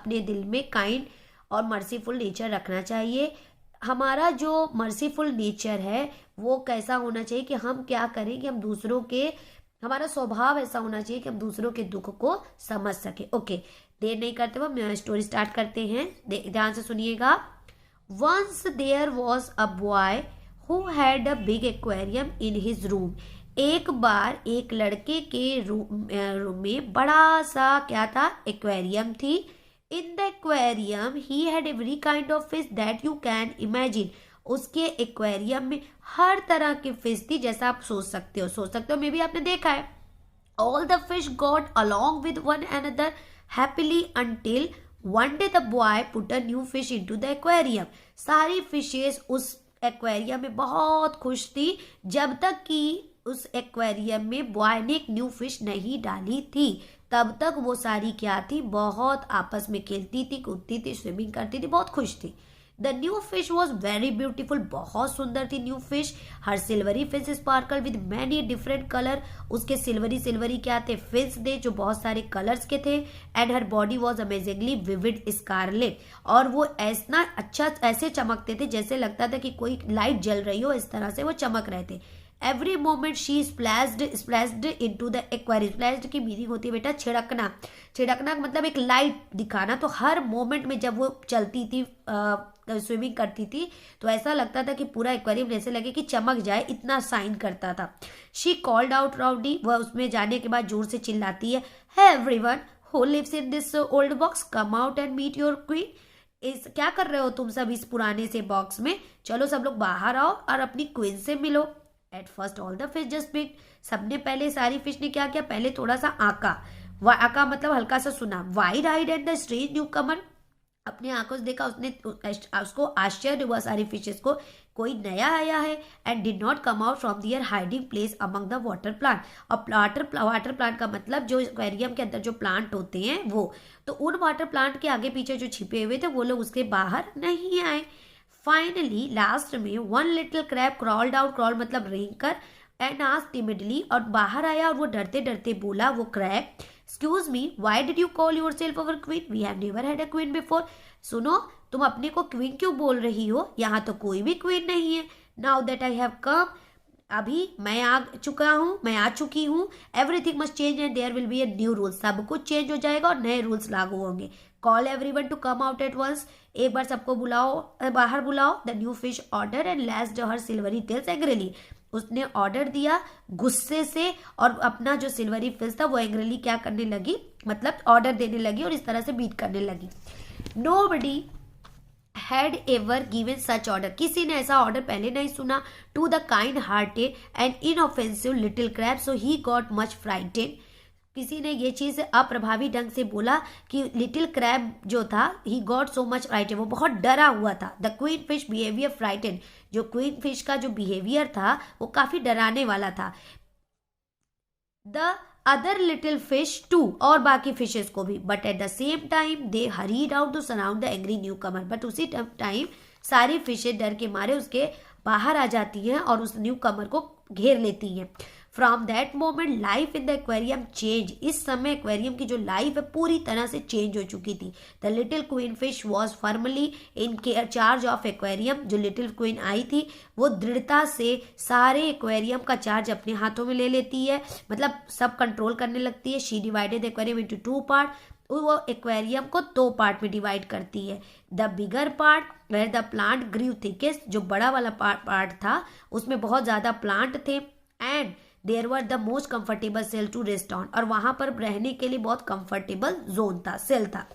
अपने दिल में काइंड और मर्सीफुल नेचर रखना चाहिए। हमारा जो मर्सीफुल नेचर है वो कैसा होना चाहिए कि हम क्या करें कि हम दूसरों के, हमारा स्वभाव ऐसा होना चाहिए कि हम दूसरों के दुख को समझ सके। ओके, देर नहीं करते हुए स्टोरी स्टार्ट करते हैं, ध्यान से सुनिएगा। Once there was a boy who had a big aquarium in his room. एक बार एक लड़के के रूम में बड़ा सा क्या था, एक्वेरियम थी। इन the aquarium he had every kind of fish that you can imagine. उसके एक्वेरियम में हर तरह की फिश थी जैसा आप सोच सकते हो, मे बी आपने देखा है। All the fish got along with one another happily until one day the boy put a new fish into the aquarium. सारी फिशेस उस एक्वेरियम में बहुत खुश थी जब तक कि उस एक्वेरियम में बॉय ने एक न्यू फिश नहीं डाली थी। तब तक वो सारी क्या थी, बहुत आपस में खेलती थी, कूदती थी, स्विमिंग करती थी, बहुत खुश थी। The new fish was very beautiful, बहुत सुंदर थी new fish. Her silvery fish sparkle with many different colour. उसके सिल्वरी सिल्वरी क्या थे, फिश थे जो बहुत सारे कलर्स के थे। And her body was amazingly vivid scarlet, और वो ऐसा अच्छा ऐसे चमकते थे जैसे लगता था कि कोई लाइट जल रही हो, इस तरह से वो चमक रहे थे। Every moment she splashed into the aquarium. Splashed की मीनिंग होती है बेटा छिड़कना। छिड़कना मतलब एक लाइट दिखाना। तो हर मोमेंट में जब वो चलती थी, स्विमिंग करती थी, तो ऐसा लगता था कि पूरा एक्वेरियम जैसे लगे कि चमक जाए, इतना साइन करता था। शी कॉल्ड आउट राउडी, वह उसमें जाने के बाद जोर से चिल्लाती है, hey everyone who lives in this old box, come out and meet your queen. इस क्या कर रहे हो तुम सब इस पुराने से बॉक्स में, चलो सब लोग बाहर आओ और अपनी क्वीन से मिलो। At first all the fish just big, सबने पहले सारी फिश ने क्या किया, पहले थोड़ा सा आका मतलब हल्का सा सुना। Wide eyed and the strange newcomer, अपने आंखों से देखा उसने, उसको आश्चर्य हुआ सारी फिशेस को, कोई नया आया है। And did not come out from their hiding place among the water plant. और वाटर प्लांट का मतलब जो एक्वेरियम के अंदर जो प्लांट होते हैं वो, तो उन वाटर प्लांट के आगे पीछे जो छिपे हुए थे वो लोग उसके बाहर नहीं आए। फाइनली लास्ट में one little crab crawled out, crawl मतलब रेंग कर, एंड आस्क्ड टिमिडली, और बाहर आया और वो डरते डरते बोला वो crab, excuse me why did you call yourself our queen, we have never had a queen before. सुनो, तुम अपने को क्वीन क्यों बोल रही हो, यहाँ तो कोई भी क्वीन नहीं है। Now that I have come, अभी मैं आ चुकी हूँ। Everything must change and there will be a new rule, सब कुछ चेंज हो जाएगा और नए रूल्स लागू होंगे। Call everyone to come out at once, एक बार सबको बुलाओ, बाहर बुलाओ। The new fish order and lashed her silvery tails angrily, उसने ऑर्डर दिया गुस्से से, और अपना जो सिल्वरी फिश था वो एंग्रीली क्या करने लगी, मतलब ऑर्डर देने लगी और इस तरह से बीट करने लगी। Nobody had ever given such order, किसी ने ऐसा ऑर्डर पहले नहीं सुना। To the kind hearted and inoffensive little crab, so he got much frighten, किसी ने ये चीज अप्रभावी ढंग से बोला कि लिटिल क्रैब जो था, he got so much frighten, वो बहुत डरा हुआ था। The queen fish behaviour frighten, जो क्वीन फिश का जो बिहेवियर था वो काफी डराने वाला था। The other little fish too, और बाकी फिशेस को भी, but at the same time they hurried out to surround the angry newcomer, but उसी टाइम सारी फिशेस डर के मारे उसके बाहर आ जाती हैं और उस न्यू कमर को घेर लेती हैं। From that moment life in the aquarium change, इस समय एक्वेरियम की जो लाइफ है पूरी तरह से चेंज हो चुकी थी। The little queen fish was firmly in charge of aquarium, जो लिटिल क्वीन आई थी वो दृढ़ता से सारे एक्वेरियम का चार्ज अपने हाथों में ले लेती है, मतलब सब कंट्रोल करने लगती है। She divided aquarium into 2 part, वो एक्वेरियम को 2 पार्ट में डिवाइड करती है। The bigger part where the plant grew thickest, जो बड़ा वाला पार्ट था उसमें बहुत ज्यादा प्लांट थे। And there were the most comfortable cell to rest on, और वहां पर रहने के लिए बहुत कंफर्टेबल जोन था, सेल था।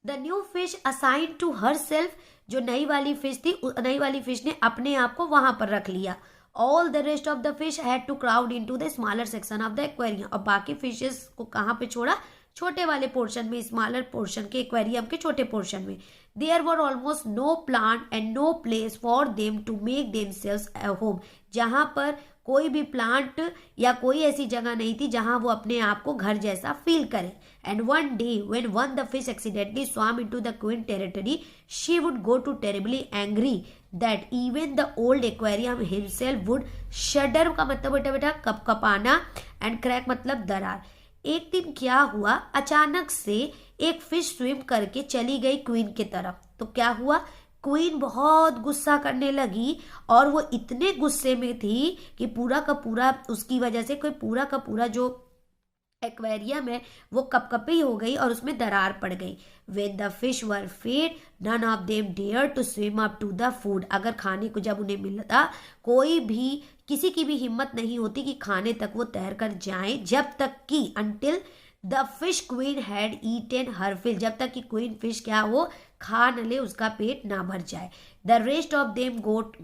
The new fish assign to herself, जो नई वाली फिश थी, नई वाली फिश ने अपने आप को वहां पर रख लिया। All the rest of the fish had to crowd into the smaller section of the aquarium, और बाकी फिशेस को कहाँ पे छोड़ा, छोटे वाले पोर्शन में, स्मॉलर पोर्शन के एक्वेरियम के छोटे पोर्शन में। There were almost no plant and no place for them to make themselves a home, जहां पर कोई भी प्लांट या कोई ऐसी जगह नहीं थी जहां वो अपने आप को घर जैसा फील करे। And one day when one the fish accidentally swam into the queen territory, she would go to terribly angry that even the old aquarium himself would shudder, का मतलब बेटा कपकपाना, एंड क्रैक मतलब दरार। एक दिन क्या हुआ, अचानक से एक फिश स्विम करके चली गई क्वीन की तरफ। तो क्या हुआ, क्वीन बहुत गुस्सा करने लगी और वो इतने गुस्से में थी कि पूरा का पूरा उसकी वजह से कोई पूरा का पूरा जो एक्वेरियम है वो कपकपी हो गई और उसमें दरार पड़ गई। When the fish were fed, none of them dared to swim up to the food. अगर खाने को जब उन्हें मिलता, कोई भी किसी की भी हिम्मत नहीं होती कि खाने तक वो तैर कर जाएं, जब तक कि until the fish queen had eaten her fill, जब तक कि क्वीन फिश क्या वो खा न ले, उसका पेट ना भर जाए। The rest of them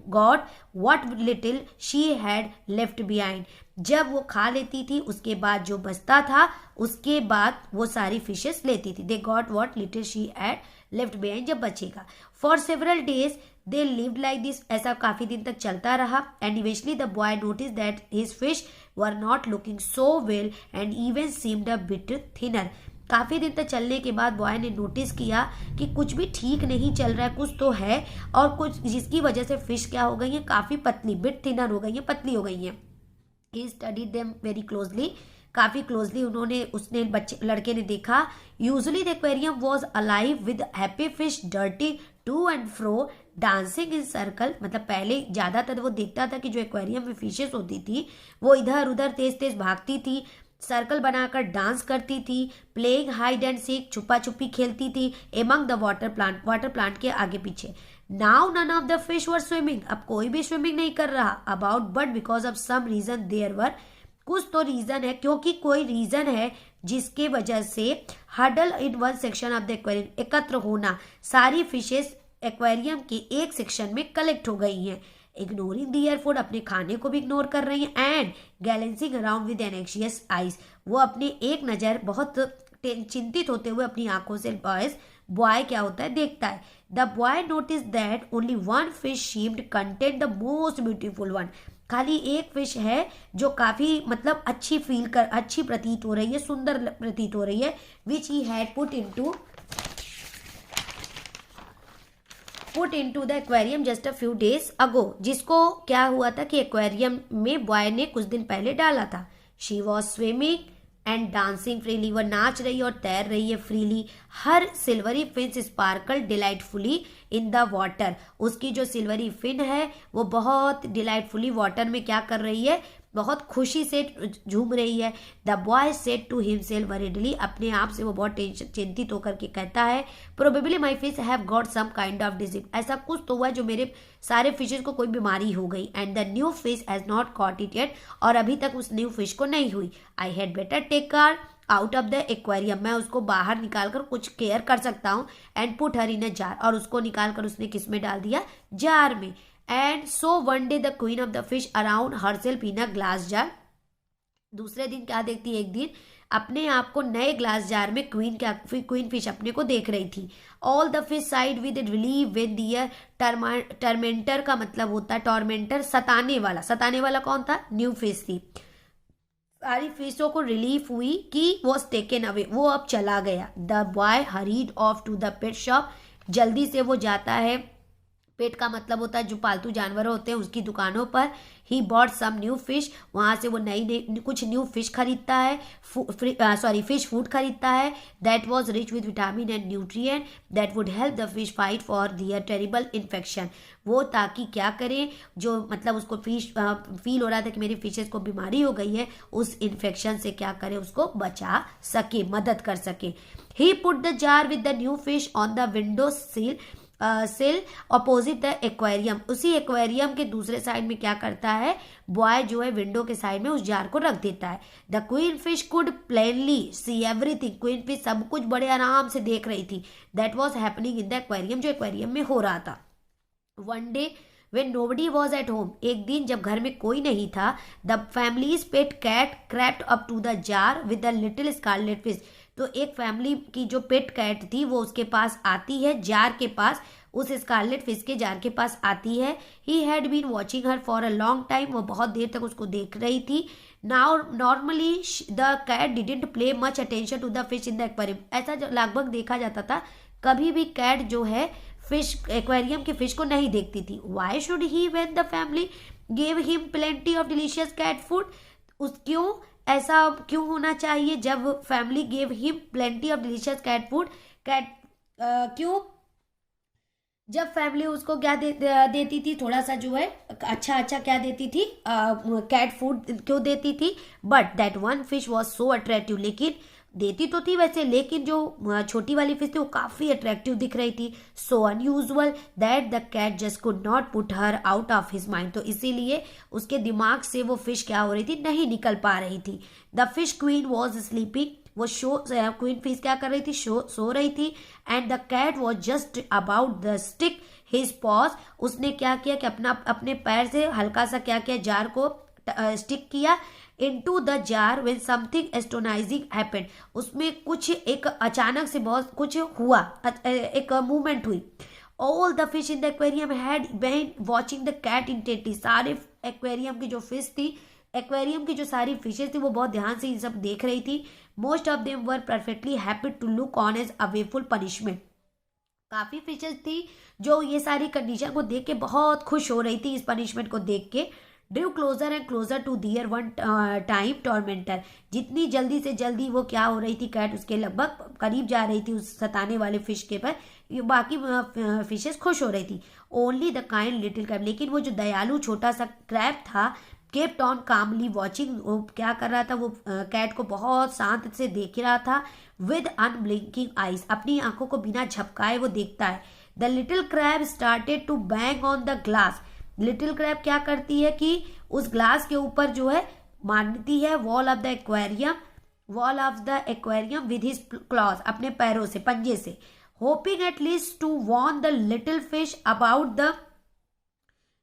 got what little she had left behind. जब वो खा लेती थी उसके बाद जो बचता था उसके बाद वो सारी फिशेस लेती थी। They got what little she had left behind, जब बचेगा। For several days they lived like this, ऐसा काफी दिन तक चलता रहा। And eventually the boy notice that his fish were not looking so well and even seemed a bit thinner. काफी दिन तक चलने के बाद बॉय ने नोटिस किया कि कुछ भी ठीक नहीं चल रहा है, कुछ तो है और कुछ जिसकी वजह से फिश क्या हो गई है, काफी पतली, बिट थिनर हो गई है, पतली हो गई है। He studied them very closely, काफी क्लोजली उसने लड़के ने देखा। Usually the aquarium was alive with happy fish darting to and fro dancing in circle. मतलब पहले ज्यादातर वो देखता था कि जो एक्वेरियम में फिशेस होती थी वो इधर उधर तेज तेज भागती थी, सर्कल बनाकर डांस करती थी, प्लेइंग हाइड एंड सीक, छुपा छुपी खेलती थी एमंग द वाटर प्लांट के आगे पीछे। Now none of the fish were swimming, अब कोई भी स्विमिंग नहीं कर रहा about, but because of some reason there were, कुछ तो रीजन है, क्योंकि कोई रीजन है जिसके वजह से huddle in one section of the aquarium, एकत्र होना, सारी फिशेस एक्वेरियम के एक सेक्शन में कलेक्ट हो गई हैं। इग्नोरिंग दियर फूड, अपने खाने को भी इग्नोर कर रही हैं। And glancing around with an anxious eyes, वो अपने एक नज़र बहुत चिंतित होते हुए अपनी आंखों से बॉय क्या होता है देखता है। The boy notice that only one fish seemed content the most beautiful one, खाली एक फिश है जो काफी मतलब अच्छी प्रतीत हो रही है, सुंदर प्रतीत हो रही है। Which he had put into the aquarium just a few days ago, जिसको क्या हुआ था कि एक्वेरियम में बॉय ने कुछ दिन पहले डाला था। She was swimming and dancing freely, वह नाच रही और तैर रही है freely. Her silvery fins sparkle delightfully in the water, उसकी जो सिल्वरी फिन है वो बहुत डिलाइटफुली वाटर में क्या कर रही है, बहुत खुशी से झूम रही है। The boy said to himself worriedly, अपने आप से वो बहुत चिंतित होकर के कहता है, probably my fish have got some kind of disease, ऐसा कुछ तो हुआ जो मेरे सारे फिशेज को कोई बीमारी हो गई। And the new fish has not caught it yet, और अभी तक उस न्यू फिश को नहीं हुई। I had better take care out of the aquarium, मैं उसको बाहर निकाल कर कुछ केयर कर सकता हूँ। And put her in a jar, और उसको निकाल कर उसने किस में डाल दिया, जार में। And so one day the queen of the fish around herself in a glass jar, दूसरे दिन क्या देखती है, एक दिन अपने आप को नए ग्लास जार में क्वीन फिश अपने को देख रही थी। All the fish sighed with relief with their tormentor का मतलब होता है टॉर्मेंटर, सताने वाला कौन था, न्यू फिश थी। सारी फिशों को रिलीफ हुई कि वॉज टेकन अवे, वो अब चला गया। The boy hurried off to the pet shop, जल्दी से वो जाता है, पेट का मतलब होता है जो पालतू जानवर होते हैं उसकी दुकानों पर। He bought some new fish, वहां से वो नई कुछ न्यू फिश खरीदता है, फिश फूड खरीदता है। That was rich with vitamin and nutrient that would help the fish fight for their terrible infection, वो ताकि क्या करें, जो मतलब उसको फील हो रहा था कि मेरी फिशेस को बीमारी हो गई है, उस इन्फेक्शन से क्या करे, उसको बचा सके, मदद कर सके। He put the jar with the new fish on the window sill opposite the aquarium, उसी एक्वेरियम के दूसरे साइड में क्या करता है, बॉय जो है विंडो के साइड में उस जार को रख देता है। The queen fish could plainly see everything, queen fish सब कुछ बड़े आराम से देख रही थी। That was happening in the aquarium, जो एक्वेरियम में हो रहा था। One day when nobody was at home, एक दिन जब घर में कोई नहीं था, the family's pet cat crept up to the jar with the little scarlet fish, तो एक फैमिली की जो पेट कैट थी वो उसके पास आती है, जार के पास, उस स्कारलेट फिश के जार के पास आती है। He had been watching her for a long time, वो बहुत देर तक उसको देख रही थी। Now normally the cat didn't play much attention to the fish in the aquarium, ऐसा लगभग देखा जाता था, कभी भी कैट जो है फिश एक्वेरियम की फिश को नहीं देखती थी। Why should he when the family gave him plenty of delicious cat food, उस क्यों ऐसा क्यों होना चाहिए जब family gave him plenty of delicious cat food? Cat क्यों जब फैमिली उसको क्या देती थी, थोड़ा सा जो है अच्छा अच्छा क्या देती थी, कैट फूड क्यों देती थी? But that one fish was so attractive, लेकिन देती तो थी वैसे, लेकिन जो छोटी वाली फिश थी वो काफी अट्रैक्टिव दिख रही थी। So unusual that the cat just could not put her out of his mind, तो इसीलिए उसके दिमाग से वो फिश क्या हो रही थी, नहीं निकल पा रही थी। The fish queen was sleeping, वो क्वीन फिश क्या कर रही थी, सो रही थी। And the cat was just about the stick his paws, उसने क्या किया कि अपने पैर से हल्का सा क्या किया, जार को स्टिक किया into the jar when something astonishing happened, उसमें कुछ एक अचानक से बहुत कुछ हुआ, एक मूवमेंट हुई। All the fish in the aquarium had been watching the cat intently, सारे एक्वेरियम की जो फिश थी, एक्वेरियम की जो सारी फिशेस थी वो बहुत ध्यान से ये सब देख रही थी। Most of them were perfectly happy to look on as awful punishment, काफी फिशेस थी जो ये सारी कंडीशन को देख के बहुत खुश हो रही थी, इस पनिशमेंट को देख के। Drew closer and closer to their one time tormentor, जितनी जल्दी से जल्दी वो क्या हो रही थी, कैट उसके लगभग करीब जा रही थी उस सताने वाले फिश के पर, बाकी फिशेस खुश हो रही थी। Only the kind little crab, लेकिन वो जो दयालु छोटा सा क्रैब था, केप्ट ऑन कामली वॉचिंग, वो क्या कर रहा था, वो कैट को बहुत शांत से देख रहा था। विद अनब्लिंकिंग आईज, अपनी आंखों को बिना झपकाए वो देखता है। The little crab started to bang on the glass, little crab क्या करती है कि उस ग्लास के ऊपर जो है मारती है wall of the aquarium with his claws, अपने पैरों से, पंजे से। Hoping at least to warn the little fish about the,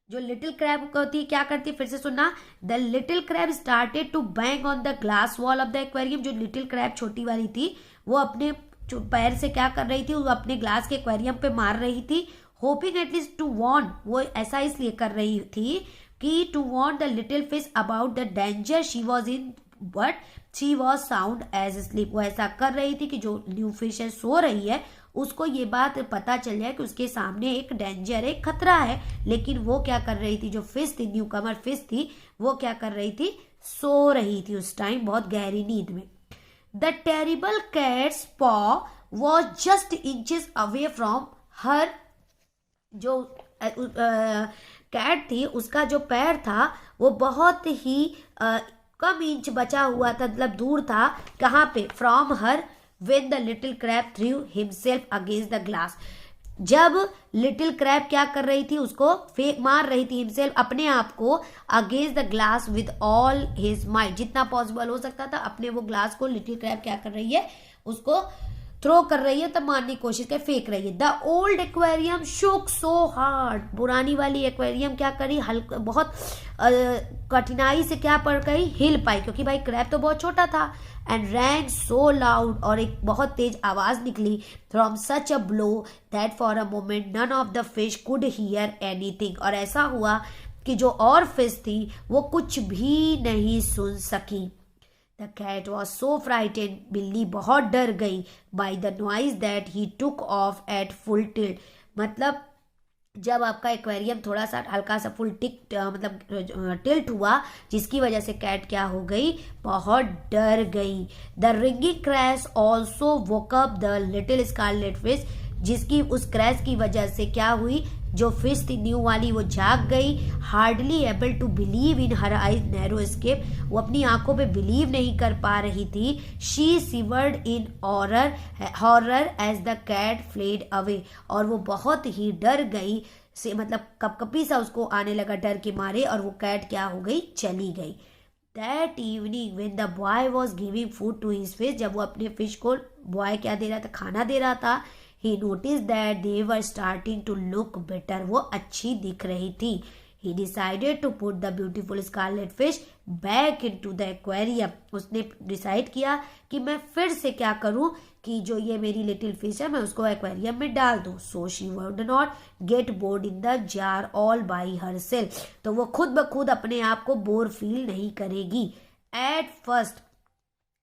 जो लिटिल क्रैब होती क्या करती, फिर से सुनना। The little crab started to bang on the glass wall of the aquarium, जो लिटिल क्रैब छोटी वाली थी वो अपने पैर से क्या कर रही थी, वो अपने ग्लास के एक्वेरियम पे मार रही थी। होपिंग एटलीस्ट टू वॉर्न, वो ऐसा इसलिए कर रही थी कि to warn the little fish about the danger she was in, but she was sound asleep, वो ऐसा कर रही थी कि जो न्यू फिश है सो रही है, उसको ये बात पता चल जाए कि उसके सामने एक डेंजर, एक खतरा है, लेकिन वो क्या कर रही थी, जो फिश थी, न्यू कमर फिश थी, वो क्या कर रही थी, सो रही थी उस टाइम बहुत गहरी नींद में। द टेरिबल कैट्स पॉ was just inches away from her, जो कैट थी उसका जो पैर था वो बहुत ही कम इंच बचा हुआ था, मतलब दूर था, कहाँ पे, from her, when the little crab threw himself against the glass, जब लिटिल क्रैब क्या कर रही थी, उसको फेंक मार रही थी, हिमसेल्फ अपने आप को, against the glass with all his might, जितना पॉसिबल हो सकता था अपने वो ग्लास को लिटिल क्रैब क्या कर रही है, उसको थ्रो कर रही है, तब मारने की कोशिश कर, फेंक रही है। द ओल्ड एक्वेरियम शोक सो हार्ड, पुरानी वाली एक्वेरियम क्या करी, हल्का बहुत कठिनाई से क्या पड़ गई, हिल पाई, क्योंकि भाई क्रैब तो बहुत छोटा था। एंड रैंग सो लाउड, और एक बहुत तेज आवाज निकली, from such a blow that for a moment none of the fish could hear anything, और ऐसा हुआ कि जो और फिश थी वो कुछ भी नहीं सुन सकी। The cat was so frightened, बिल्ली बहुत डर गई, by the noise that he took off at full tilt, मतलब जब आपका एक्वेरियम थोड़ा सा हल्का सा फुल मतलब टिल्ट हुआ, जिसकी वजह से कैट क्या हो गई, बहुत डर गई। The ringing crash also woke up the little scarlet fish, जिसकी उस क्रैश की वजह से क्या हुई, जो फिश थी न्यू वाली वो जाग गई। Hardly able to believe in her eyes narrow escape, वो अपनी आंखों पे बिलीव नहीं कर पा रही थी। She shivered in horror as the cat fled away, और वो बहुत ही डर गई से, मतलब कपकपी सा उसको आने लगा डर के मारे, और वो कैट क्या हो गई, चली गई। That evening when the boy was giving food to his fish, जब वो अपने फिश को बॉय क्या दे रहा था, खाना दे रहा था, he noticed that they were starting to look better, वो अच्छी दिख रही थी। he decided to put the beautiful scarlet fish back into the aquarium, उसने डिसाइड किया कि मैं फिर से क्या करूं कि जो ये मेरी लिटिल फिश है मैं उसको एक्वेरियम में डाल दूं। so she would not get bored in the jar all by herself, तो वो खुद ब खुद अपने आप को बोर फील नहीं करेगी। at first,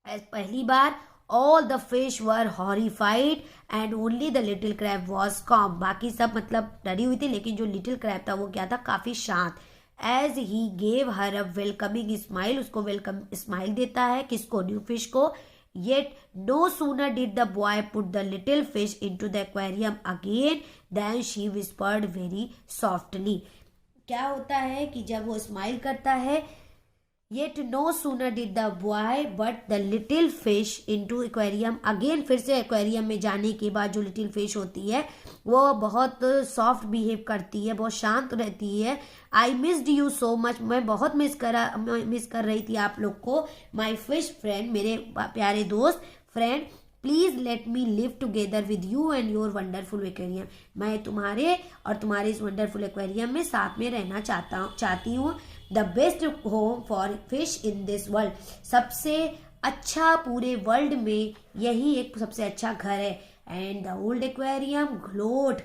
पहली बार, all the fish were horrified and only the little crab was calm, बाकी सब मतलब डरी हुई थी, लेकिन जो लिटिल क्रैब था वो क्या था, काफी शांत। As he gave her a welcoming smile, उसको वेलकम स्माइल देता है, किसको, न्यू फिश को। Yet no sooner did the boy put the little fish into the aquarium again than she whispered very softly. क्या होता है कि जब वो स्माइल करता है, Yet no sooner did the boy but the little fish into aquarium again, फिर से एक्वेरियम में जाने के बाद जो लिटिल फिश होती है वो बहुत सॉफ्ट बिहेव करती है, बहुत शांत रहती है। I missed you so much, मैं बहुत मिस कर रही थी आप लोग को। माई फिश फ्रेंड, मेरे प्यारे दोस्त, friend, please let me live together with you and your wonderful aquarium, मैं तुम्हारे और तुम्हारे इस वंडरफुल एक्वेरियम में साथ में रहना चाहती हूँ। The best home for fish in this world, सबसे अच्छा पूरे वर्ल्ड में यही एक सबसे अच्छा घर है। And the old aquarium glowed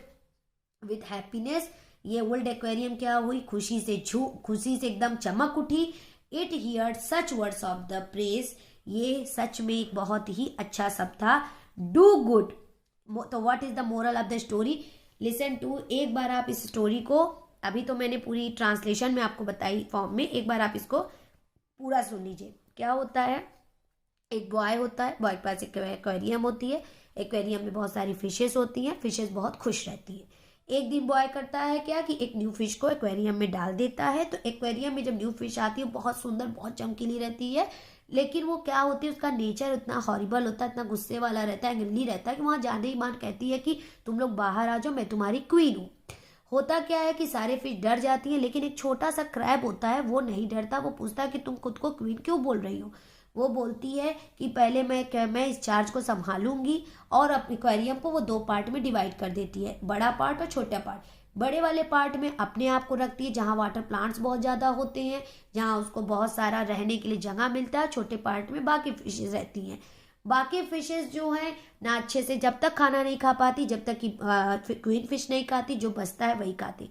with happiness, ये ओल्ड एक्वेरियम क्या हुई, खुशी से एकदम चमक उठी। It heard such words of the praise, ये सच में एक बहुत ही अच्छा शब्द था। डू गुड, तो what is the moral of the story, listen to, एक बार आप इस स्टोरी को, अभी तो मैंने पूरी ट्रांसलेशन में आपको बताई फॉर्म में, एक बार आप इसको पूरा सुन लीजिए। क्या होता है, एक बॉय होता है, बॉय के पास एक एक्वेरियम होती है, एक्वेरियम में बहुत सारी फिशेस होती हैं, फिशेस बहुत खुश रहती हैं। एक दिन बॉय करता है क्या कि एक न्यू फिश को एक्वेरियम में डाल देता है। तो एक्वेरियम में जब न्यू फिश आती है बहुत सुंदर, बहुत चमकीली रहती है, लेकिन वो क्या होती है, उसका नेचर इतना हॉरिबल होता है, इतना गुस्से वाला रहता है, गिल्ली रहता है कि वहां जाने ही मान कहती है कि तुम लोग बाहर आ जाओ, मैं तुम्हारी क्वीन हूँ। होता क्या है कि सारे फिश डर जाती हैं, लेकिन एक छोटा सा क्रैब होता है वो नहीं डरता। वो पूछता है कि तुम खुद को क्वीन क्यों बोल रही हो। वो बोलती है कि पहले मैं इस चार्ज को संभालूंगी, और अपने एक्वेरियम को वो 2 पार्ट में डिवाइड कर देती है, बड़ा पार्ट और छोटा पार्ट। बड़े वाले पार्ट में अपने आप को रखती है जहाँ वाटर प्लांट्स बहुत ज़्यादा होते हैं, जहाँ उसको बहुत सारा रहने के लिए जगह मिलता है। छोटे पार्ट में बाकी फिशेज रहती हैं। बाकी फिशेस जो हैं ना अच्छे से जब तक खाना नहीं खा पाती, जब तक कि क्वीन फिश नहीं खाती, जो बचता है वही खाती।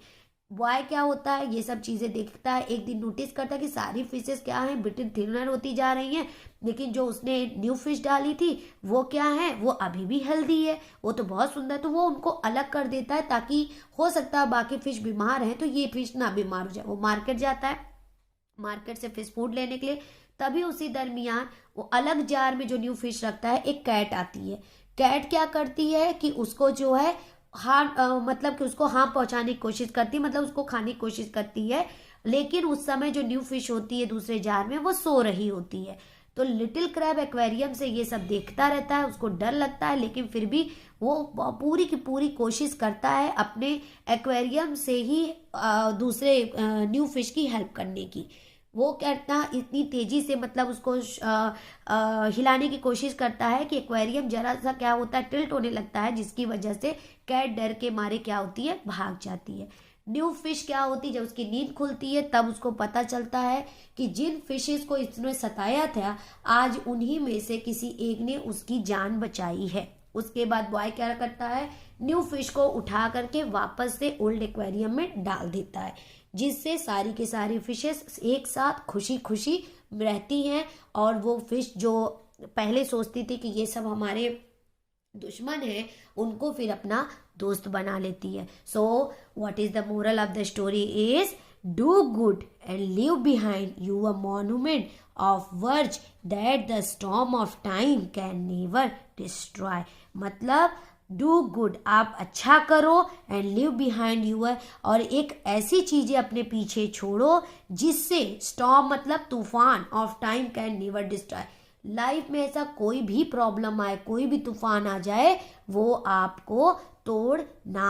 बॉय क्या होता है, ये सब चीजें देखता है, एक दिन नोटिस करता है कि सारी फिशेस क्या हैं, बिटिन थिनर होती जा रही हैं, लेकिन जो उसने न्यू फिश डाली थी वो क्या है, वो अभी भी हेल्दी है, वो तो बहुत सुंदर। तो वो उनको अलग कर देता है ताकि हो सकता है बाकी फिश बीमार हैं तो ये फिश ना बीमार हो जाए। वो मार्केट जाता है, मार्केट से फिश फूड लेने के लिए। तभी उसी दरमियान वो अलग जार में जो न्यू फिश रखता है, एक कैट आती है। कैट क्या करती है कि उसको जो है मतलब कि उसको हार्म पहुंचाने की कोशिश करती है, मतलब उसको खाने की कोशिश करती है। लेकिन उस समय जो न्यू फिश होती है दूसरे जार में, वो सो रही होती है। तो लिटिल क्रैब एक्वेरियम से ये सब देखता रहता है, उसको डर लगता है, लेकिन फिर भी वो पूरी की पूरी कोशिश करता है अपने एक्वेरियम से ही दूसरे न्यू फिश की हेल्प करने की। वो कहता इतनी तेजी से मतलब उसको हिलाने की कोशिश करता है कि एक्वेरियम जरा सा क्या होता है, टिल्ट होने लगता है, जिसकी वजह से कैट डर के मारे क्या होती है, भाग जाती है। न्यू फिश क्या होती है, जब उसकी नींद खुलती है तब उसको पता चलता है कि जिन फिशेस को इसने सताया था, आज उन्हीं में से किसी एक ने उसकी जान बचाई है। उसके बाद बॉय क्या करता है, न्यू फिश को उठा करके वापस से ओल्ड एक्वेरियम में डाल देता है, जिससे सारी के सारी फिशेस एक साथ खुशी खुशी रहती हैं। और वो फिश जो पहले सोचती थी कि ये सब हमारे दुश्मन है, उनको फिर अपना दोस्त बना लेती है। So what is the moral of the story is, do good and leave behind you a monument of verge that the storm of time can never destroy. मतलब डू गुड, आप अच्छा करो, एंड लिव बिहाइंड यूर, और एक ऐसी चीजें अपने पीछे छोड़ो जिससे स्टॉर्म मतलब तूफान of time can never destroy, life में ऐसा कोई भी प्रॉब्लम आए, कोई भी तूफान आ जाए, वो आपको तोड़ ना